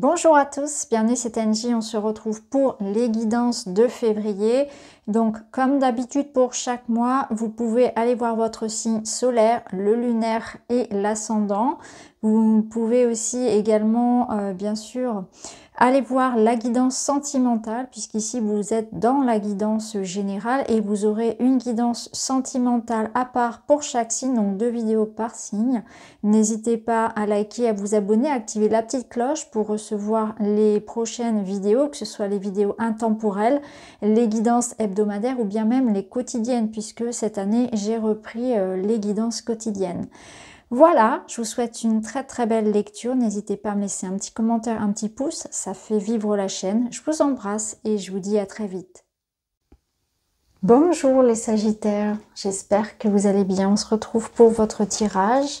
Bonjour à tous, bienvenue c'est Angie, on se retrouve pour les guidances de février. Donc comme d'habitude pour chaque mois, vous pouvez aller voir votre signe solaire, le lunaire et l'ascendant. Vous pouvez aussi également bien sûr aller voir la guidance sentimentale puisqu'ici vous êtes dans la guidance générale et vous aurez une guidance sentimentale à part pour chaque signe, donc 2 vidéos par signe. N'hésitez pas à liker, à vous abonner, à activer la petite cloche pour recevoir les prochaines vidéos, que ce soit les vidéos intemporelles, les guidances hebdomadaires ou bien même les quotidiennes puisque cette année j'ai repris les guidances quotidiennes. Voilà, je vous souhaite une très belle lecture. N'hésitez pas à me laisser un petit commentaire, un petit pouce, ça fait vivre la chaîne. Je vous embrasse et je vous dis à très vite. Bonjour les Sagittaires, j'espère que vous allez bien. On se retrouve pour votre tirage.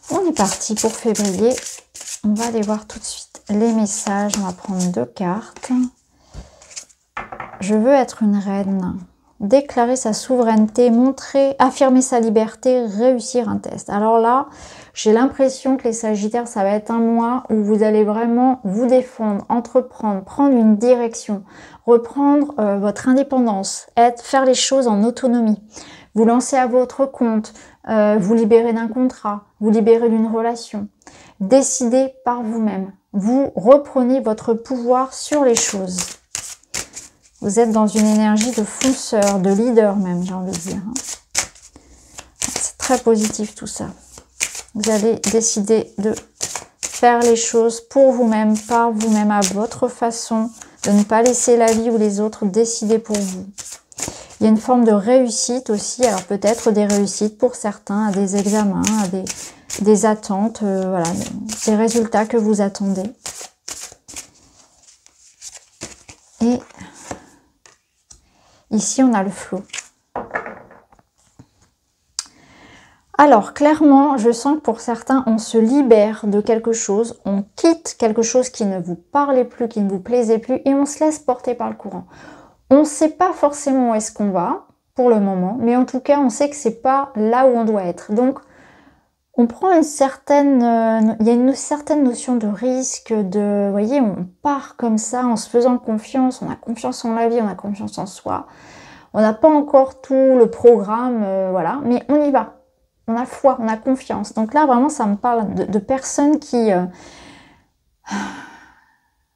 On est parti pour février. On va aller voir tout de suite les messages. On va prendre 2 cartes. Je veux être une reine. Déclarer sa souveraineté, montrer, affirmer sa liberté, réussir un test. Alors là, j'ai l'impression que les Sagittaires, ça va être un mois où vous allez vraiment vous défendre, entreprendre, prendre une direction, reprendre votre indépendance, faire les choses en autonomie, vous lancer à votre compte, vous libérer d'un contrat, vous libérer d'une relation, décider par vous-même. Vous reprenez votre pouvoir sur les choses. Vous êtes dans une énergie de fonceur, de leader même, j'ai envie de dire. C'est très positif tout ça. Vous allez décider de faire les choses pour vous-même, par vous-même, à votre façon, de ne pas laisser la vie ou les autres décider pour vous. Il y a une forme de réussite aussi, alors peut-être des réussites pour certains, à des examens, à des attentes, voilà, des résultats que vous attendez. Et ici, on a le flot. Alors, clairement, je sens que pour certains, on se libère de quelque chose, on quitte quelque chose qui ne vous parlait plus, qui ne vous plaisait plus, et on se laisse porter par le courant. On ne sait pas forcément où est-ce qu'on va, pour le moment, mais en tout cas, on sait que c'est pas là où on doit être. Donc, on prend une certaine... il y a une certaine notion de risque, vous voyez, on part comme ça, en se faisant confiance, on a confiance en la vie, on a confiance en soi. On n'a pas encore tout le programme, voilà, mais on y va. On a foi, on a confiance. Donc là, vraiment, ça me parle de personnes qui... vous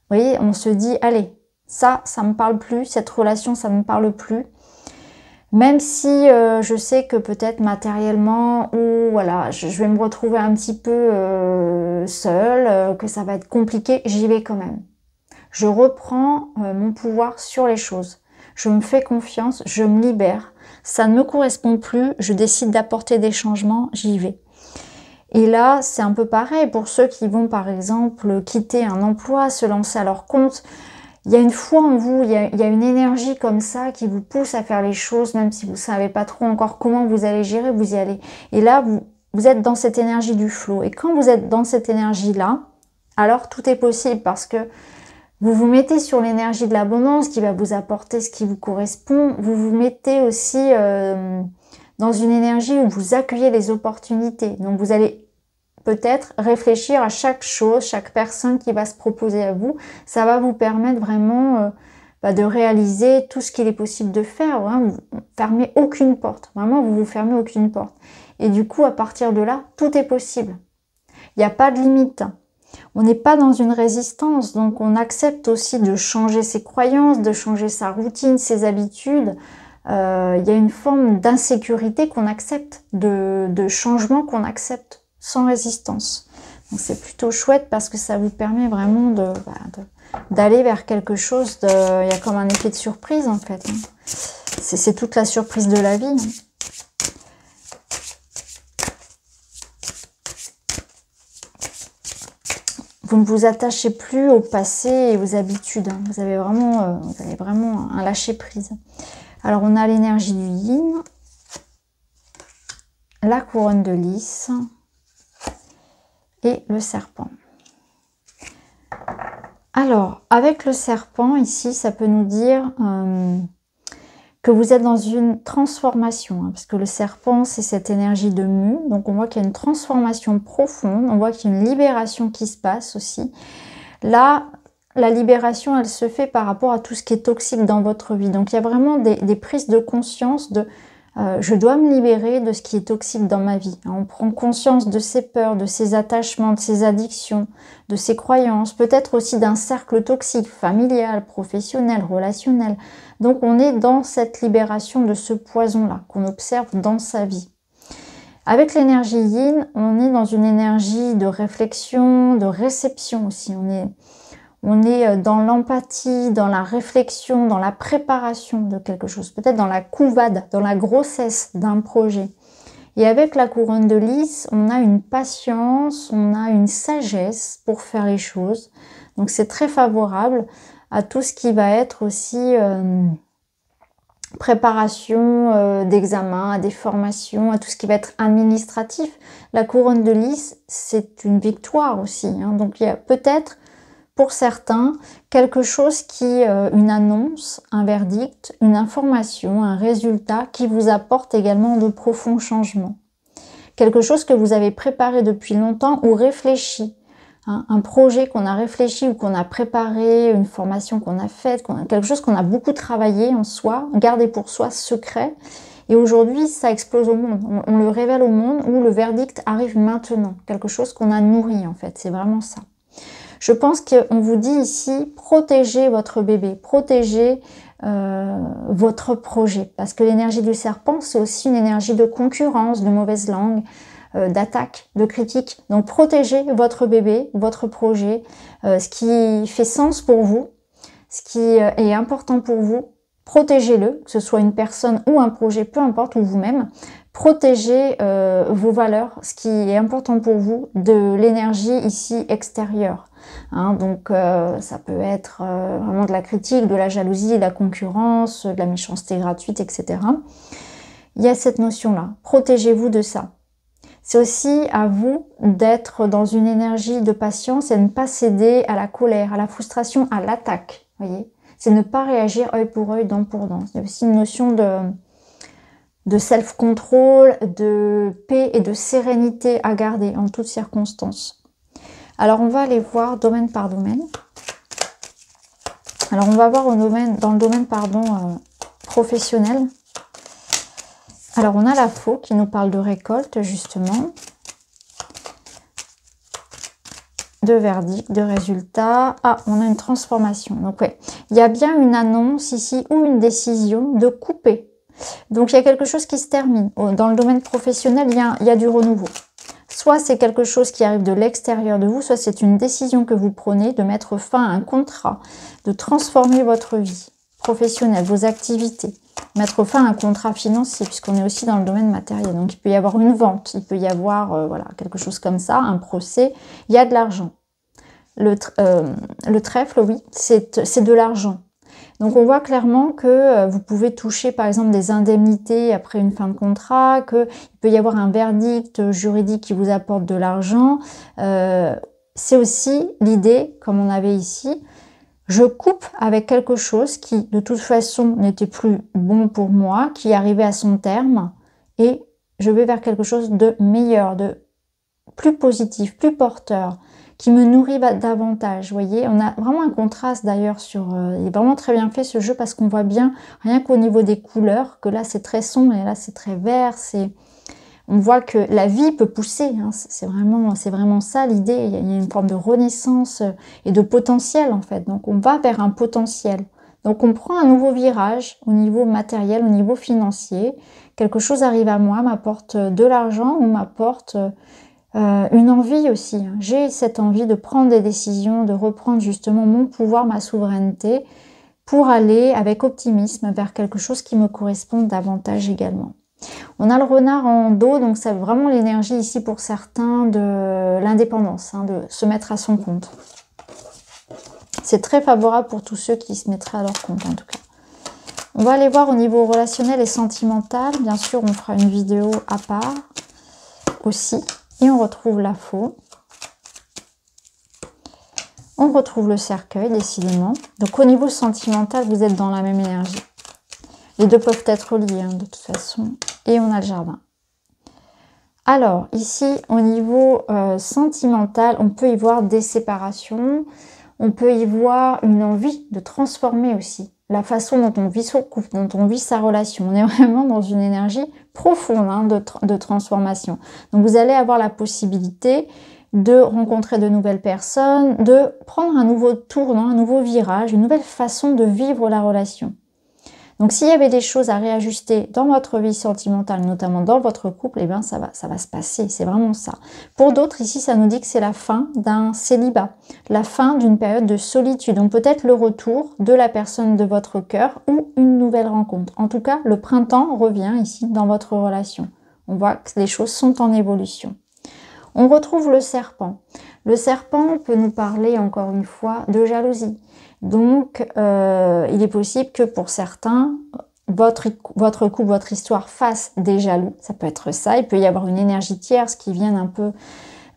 voyez, on se dit, allez, ça me parle plus, cette relation, ça me parle plus. Même si je sais que peut-être matériellement, ou voilà, je vais me retrouver un petit peu seule, que ça va être compliqué, j'y vais quand même. Je reprends mon pouvoir sur les choses. Je me fais confiance, je me libère. Ça ne me correspond plus, je décide d'apporter des changements, j'y vais. Et là, c'est un peu pareil pour ceux qui vont par exemple quitter un emploi, se lancer à leur compte. Il y a une foi en vous, il y a une énergie comme ça qui vous pousse à faire les choses, même si vous ne savez pas trop encore comment vous allez gérer, vous y allez. Et là, vous êtes dans cette énergie du flow. Et quand vous êtes dans cette énergie-là, alors tout est possible parce que vous vous mettez sur l'énergie de l'abondance qui va vous apporter ce qui vous correspond. Vous vous mettez aussi dans une énergie où vous accueillez les opportunités. Donc vous allez peut-être réfléchir à chaque chose, chaque personne qui va se proposer à vous. Ça va vous permettre vraiment de réaliser tout ce qu'il est possible de faire. Hein. Vous ne fermez aucune porte. Vraiment, vous vous fermez aucune porte. Et du coup, à partir de là, tout est possible. Il n'y a pas de limite. On n'est pas dans une résistance, donc on accepte aussi de changer ses croyances, de changer sa routine, ses habitudes. Il y a une forme d'insécurité qu'on accepte, de changement qu'on accepte, sans résistance. Donc c'est plutôt chouette parce que ça vous permet vraiment d'aller vers quelque chose. Il y a comme un effet de surprise en fait. Hein. C'est toute la surprise de la vie. Hein. Vous ne vous attachez plus au passé et aux habitudes. Hein. Vous avez vraiment un lâcher-prise. Alors, on a l'énergie du yin, la couronne de lys et le serpent. Alors, avec le serpent, ici, ça peut nous dire que vous êtes dans une transformation, hein, parce que le serpent, c'est cette énergie de mue, donc on voit qu'il y a une transformation profonde, on voit qu'il y a une libération qui se passe aussi. Là, la libération, elle se fait par rapport à tout ce qui est toxique dans votre vie. Donc, il y a vraiment des prises de conscience de je dois me libérer de ce qui est toxique dans ma vie. On prend conscience de ses peurs, de ses attachements, de ses addictions, de ses croyances, peut-être aussi d'un cercle toxique, familial, professionnel, relationnel. Donc, on est dans cette libération de ce poison-là qu'on observe dans sa vie. Avec l'énergie yin, on est dans une énergie de réflexion, de réception aussi. On est dans l'empathie, dans la réflexion, dans la préparation de quelque chose, peut-être dans la couvade, dans la grossesse d'un projet. Et avec la couronne de lys, on a une patience, on a une sagesse pour faire les choses. Donc c'est très favorable à tout ce qui va être aussi préparation d'examen, à des formations, à tout ce qui va être administratif. La couronne de lys, c'est une victoire aussi. Donc il y a peut-être pour certains, quelque chose qui, une annonce, un verdict, une information, un résultat qui vous apporte également de profonds changements. Quelque chose que vous avez préparé depuis longtemps ou réfléchi. Un projet qu'on a réfléchi ou qu'on a préparé, une formation qu'on a faite, quelque chose qu'on a beaucoup travaillé en soi, gardé pour soi, secret. Et aujourd'hui, ça explose au monde. On le révèle au monde où le verdict arrive maintenant. Quelque chose qu'on a nourri en fait, c'est vraiment ça. Je pense qu'on vous dit ici, protégez votre bébé, protégez votre projet. Parce que l'énergie du serpent, c'est aussi une énergie de concurrence, de mauvaise langue, d'attaque, de critique. Donc protégez votre bébé, votre projet, ce qui fait sens pour vous, ce qui est important pour vous. Protégez-le, que ce soit une personne ou un projet, peu importe, ou vous-même. Protégez vos valeurs, ce qui est important pour vous, de l'énergie ici extérieure. Donc ça peut être vraiment de la critique, de la jalousie, de la concurrence, de la méchanceté gratuite, etc. Il y a cette notion-là. Protégez-vous de ça. C'est aussi à vous d'être dans une énergie de patience et de ne pas céder à la colère, à la frustration, à l'attaque. Voyez, c'est ne pas réagir œil pour œil, dent pour dent. Il y a aussi une notion de self-control, de paix et de sérénité à garder en toutes circonstances. Alors, on va aller voir domaine par domaine. Alors, on va voir dans le domaine professionnel. Alors, on a la faux qui nous parle de récolte, justement. De verdict, de résultat. Ah, on a une transformation. Donc, ouais, il y a bien une annonce ici ou une décision de couper. Donc, il y a quelque chose qui se termine. Dans le domaine professionnel, il y a du renouveau. Soit c'est quelque chose qui arrive de l'extérieur de vous, soit c'est une décision que vous prenez de mettre fin à un contrat, de transformer votre vie professionnelle, vos activités, mettre fin à un contrat financier, puisqu'on est aussi dans le domaine matériel. Donc il peut y avoir une vente, il peut y avoir voilà, quelque chose comme ça, un procès, il y a de l'argent. Le trèfle, oui, c'est de l'argent. Donc on voit clairement que vous pouvez toucher par exemple des indemnités après une fin de contrat, qu'il peut y avoir un verdict juridique qui vous apporte de l'argent. C'est aussi l'idée, comme on avait ici, je coupe avec quelque chose qui de toute façon n'était plus bon pour moi, qui arrivait à son terme, et je vais vers quelque chose de meilleur, de plus positif, plus porteur, qui me nourrit davantage. Vous voyez, on a vraiment un contraste d'ailleurs sur... il est vraiment très bien fait ce jeu parce qu'on voit bien, rien qu'au niveau des couleurs, que là c'est très sombre et là c'est très vert. On voit que la vie peut pousser. C'est vraiment ça l'idée. Il y a une forme de renaissance et de potentiel en fait. Donc on va vers un potentiel. Donc on prend un nouveau virage au niveau matériel, au niveau financier. Quelque chose arrive à moi, m'apporte de l'argent ou m'apporte... une envie aussi, j'ai cette envie de prendre des décisions, de reprendre justement mon pouvoir, ma souveraineté pour aller avec optimisme vers quelque chose qui me correspond davantage également. On a le renard en dos, donc c'est vraiment l'énergie ici pour certains de l'indépendance, de se mettre à son compte. C'est très favorable pour tous ceux qui se mettraient à leur compte en tout cas. On va aller voir au niveau relationnel et sentimental, bien sûr on fera une vidéo à part aussi. Et on retrouve la faux. On retrouve le cercueil, décidément. Donc au niveau sentimental, vous êtes dans la même énergie. Les deux peuvent être liés, de toute façon. Et on a le jardin. Alors, ici, au niveau sentimental, on peut y voir des séparations. On peut y voir une envie de transformer aussi la façon dont on vit son couple, dont on vit sa relation. On est vraiment dans une énergie profonde hein, de transformation. Donc vous allez avoir la possibilité de rencontrer de nouvelles personnes, de prendre un nouveau tournant, un nouveau virage, une nouvelle façon de vivre la relation. Donc s'il y avait des choses à réajuster dans votre vie sentimentale, notamment dans votre couple, eh bien ça va se passer, c'est vraiment ça. Pour d'autres, ici, ça nous dit que c'est la fin d'un célibat, la fin d'une période de solitude, donc peut-être le retour de la personne de votre cœur ou une nouvelle rencontre. En tout cas, le printemps revient ici dans votre relation. On voit que les choses sont en évolution. On retrouve le serpent. Le serpent peut nous parler, encore une fois, de jalousie. Donc, il est possible que pour certains, votre couple, votre histoire fasse des jaloux. Ça peut être ça. Il peut y avoir une énergie tierce qui vienne un peu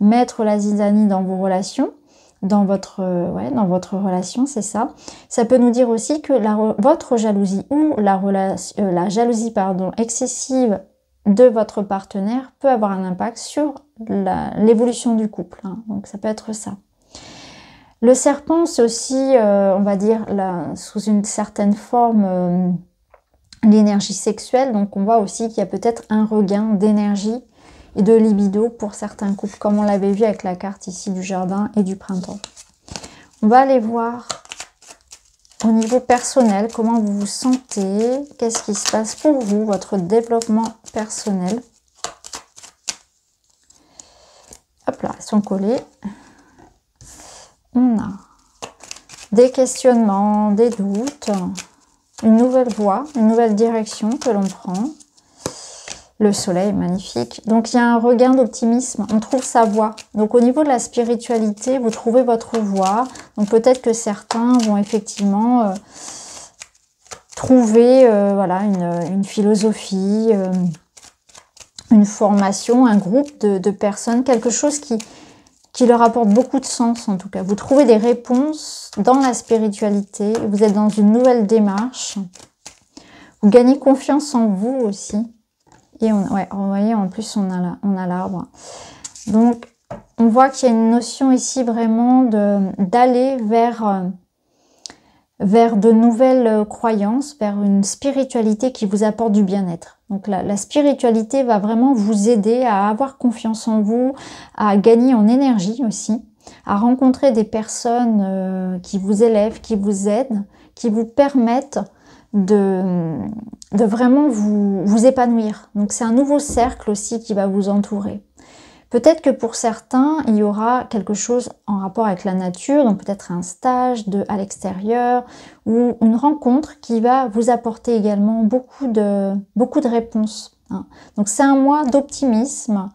mettre la zizanie dans vos relations, dans votre relation, c'est ça. Ça peut nous dire aussi que votre jalousie ou la jalousie excessive de votre partenaire peut avoir un impact sur l'évolution du couple. Hein. Donc, ça peut être ça. Le serpent, c'est aussi, on va dire, sous une certaine forme, l'énergie sexuelle. Donc, on voit aussi qu'il y a peut-être un regain d'énergie et de libido pour certains couples, comme on l'avait vu avec la carte ici du jardin et du printemps. On va aller voir au niveau personnel, comment vous vous sentez, qu'est-ce qui se passe pour vous, votre développement personnel. Hop là, elles sont collées. On a des questionnements, des doutes, une nouvelle voie, une nouvelle direction que l'on prend. Le soleil, magnifique. Donc, il y a un regain d'optimisme. On trouve sa voie. Donc, au niveau de la spiritualité, vous trouvez votre voie. Donc, peut-être que certains vont effectivement trouver voilà, une philosophie, une formation, un groupe de personnes, quelque chose qui leur apporte beaucoup de sens en tout cas. Vous trouvez des réponses dans la spiritualité, vous êtes dans une nouvelle démarche, vous gagnez confiance en vous aussi. Et vous voyez, en plus on a l'arbre. Donc on voit qu'il y a une notion ici vraiment d'aller vers de nouvelles croyances, vers une spiritualité qui vous apporte du bien-être. Donc la spiritualité va vraiment vous aider à avoir confiance en vous, à gagner en énergie aussi, à rencontrer des personnes qui vous élèvent, qui vous aident, qui vous permettent de vraiment vous épanouir. Donc c'est un nouveau cercle aussi qui va vous entourer. Peut-être que pour certains, il y aura quelque chose en rapport avec la nature, donc peut-être un stage à l'extérieur ou une rencontre qui va vous apporter également beaucoup de réponses. Hein. Donc c'est un mois d'optimisme,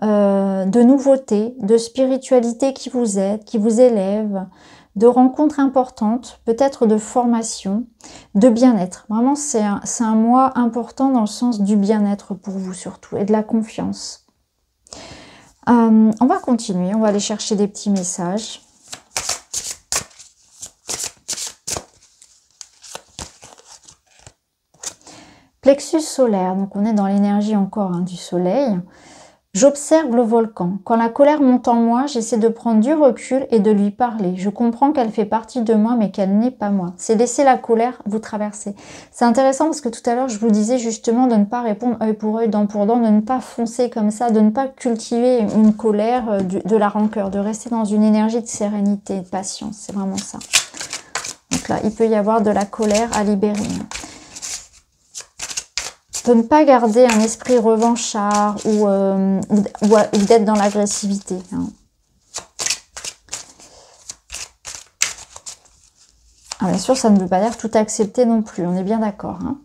de nouveautés, de spiritualité qui vous aide, qui vous élève, de rencontres importantes, peut-être de formation, de bien-être. Vraiment, c'est un mois important dans le sens du bien-être pour vous surtout et de la confiance. On va continuer, on va aller chercher des petits messages. Plexus solaire, donc on est dans l'énergie encore du soleil. J'observe le volcan. Quand la colère monte en moi, j'essaie de prendre du recul et de lui parler. Je comprends qu'elle fait partie de moi, mais qu'elle n'est pas moi. C'est laisser la colère vous traverser. C'est intéressant parce que tout à l'heure, je vous disais justement de ne pas répondre œil pour œil, dent pour dent, de ne pas foncer comme ça, de ne pas cultiver une colère, de la rancœur, de rester dans une énergie de sérénité, de patience. C'est vraiment ça. Donc là, il peut y avoir de la colère à libérer. De ne pas garder un esprit revanchard ou d'être dans l'agressivité. Hein. Ah, bien sûr, ça ne veut pas dire tout accepter non plus, on est bien d'accord. Hein.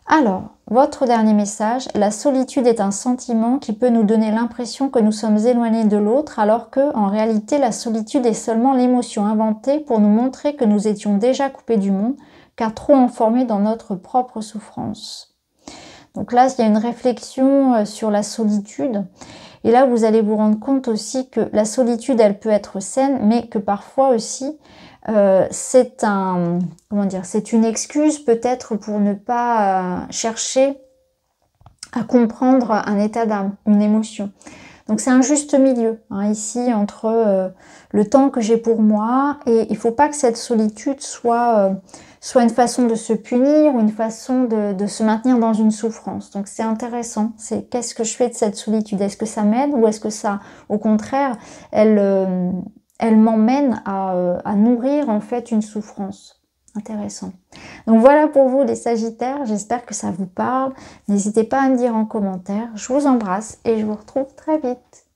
Alors, votre dernier message, la solitude est un sentiment qui peut nous donner l'impression que nous sommes éloignés de l'autre, alors que, en réalité, la solitude est seulement l'émotion inventée pour nous montrer que nous étions déjà coupés du monde, car trop enfermés dans notre propre souffrance. Donc là, il y a une réflexion sur la solitude. Et là, vous allez vous rendre compte aussi que la solitude, elle peut être saine, mais que parfois aussi, c'est une excuse peut-être pour ne pas chercher à comprendre un état d'âme, une émotion. Donc c'est un juste milieu, hein, ici, entre le temps que j'ai pour moi, et il faut pas que cette solitude soit une façon de se punir, ou une façon de se maintenir dans une souffrance. Donc c'est intéressant, c'est qu'est-ce que je fais de cette solitude? Est-ce que ça m'aide, ou est-ce que ça, au contraire, elle m'emmène à nourrir en fait une souffrance? Intéressant. Donc voilà pour vous les Sagittaires, j'espère que ça vous parle. N'hésitez pas à me dire en commentaire. Je vous embrasse et je vous retrouve très vite.